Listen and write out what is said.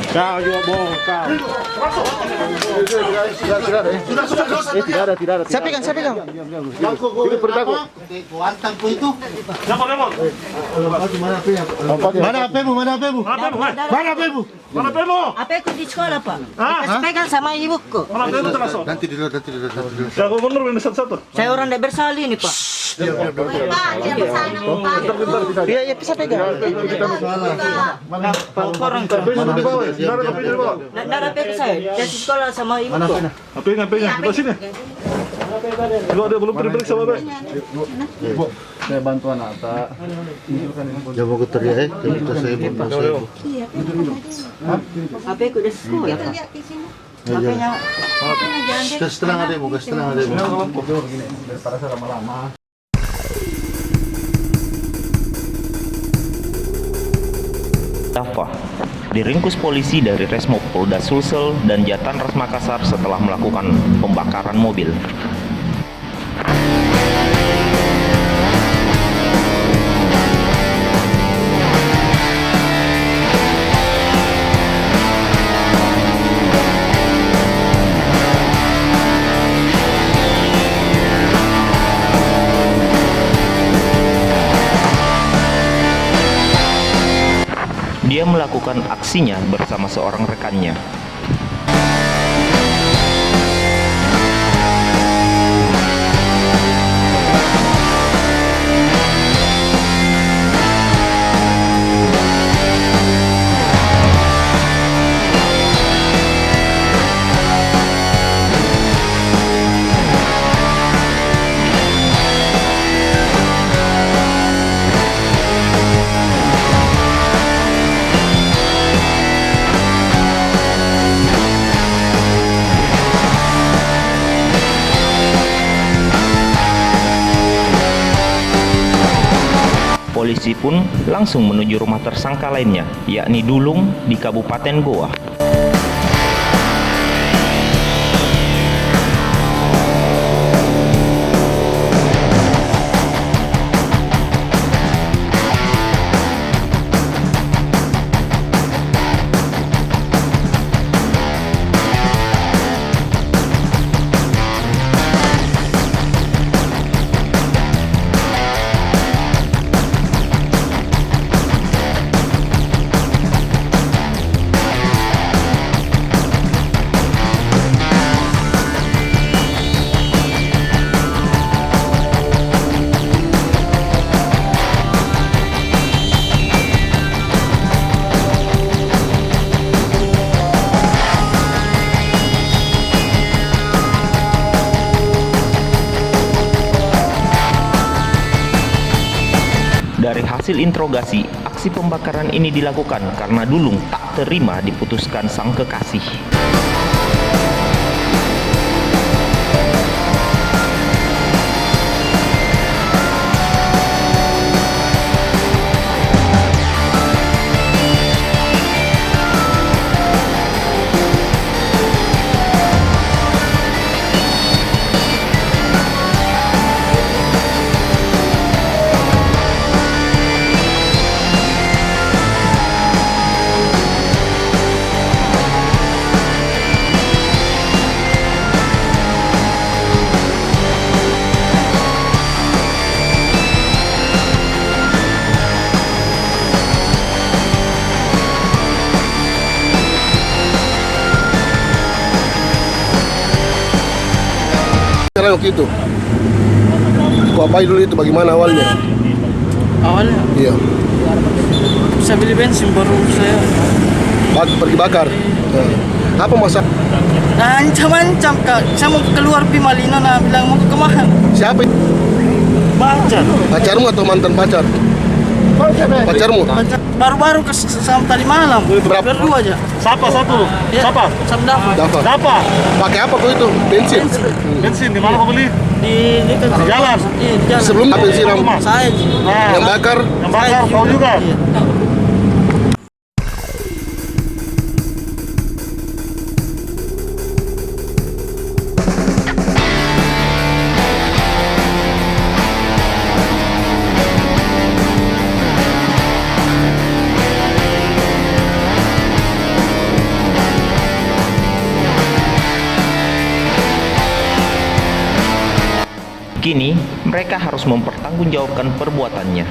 Kau juga bohong kau. Tidak ada. Saya pegang. Ini perintahku. Kuantan po ito. Mana HP-mu? Apa ko di sekolah, Pak? Kasih pegang sama ibuku. Nanti dulu. Aku mundur ini satu-satu. Saya orang tidak bersalah ini, Pak. Iya, bisa pegang. Orang HP-nya di bawah. tidak ada pegang saya. Kasih sekolah sama ibuku. HP-nya. Kita sini. Kalau dia belum diperiksa bapak. Saya bantuan Ata. Jawa ko teriak kita saya bantu. HP ko di sekolah, Pak. HP-nya. Gas tenang ademu. Daripada saya lama-lama. Dafa diringkus polisi dari Resmob Polda Sulsel dan Jatan Ras Makassar setelah melakukan pembakaran mobil. Dia melakukan aksinya bersama seorang rekannya. Polisi pun langsung menuju rumah tersangka lainnya, yakni Dulung di Kabupaten Goa. Dari hasil interogasi, aksi pembakaran ini dilakukan karena Dulung tak terima diputuskan sang kekasih. Sekarang waktu itu, kau apain dulu itu? Bagaimana awalnya? Awalnya Iya. saya beli bensin baru saya Pergi bakar. Apa masalah? ancam-ancam Kak. Saya mau keluar pi Malino bilang mau ke Kemahan. Siapa? Pacar. Pacarmu atau mantan pacar? Pacarmu? Baru-baru ke sama tadi malam. Berapa? Berdua aja. Siapa satu? Ya, Siapa? Sama Dafa. Dafa. Pakai apa kau itu? Bensin? Bensin di mana kau beli? Di jalan? Iya, di jalan. Sebelum bensin Saya yang bakar? Yang bakar kau juga? Iya. Kini, mereka harus mempertanggungjawabkan perbuatannya.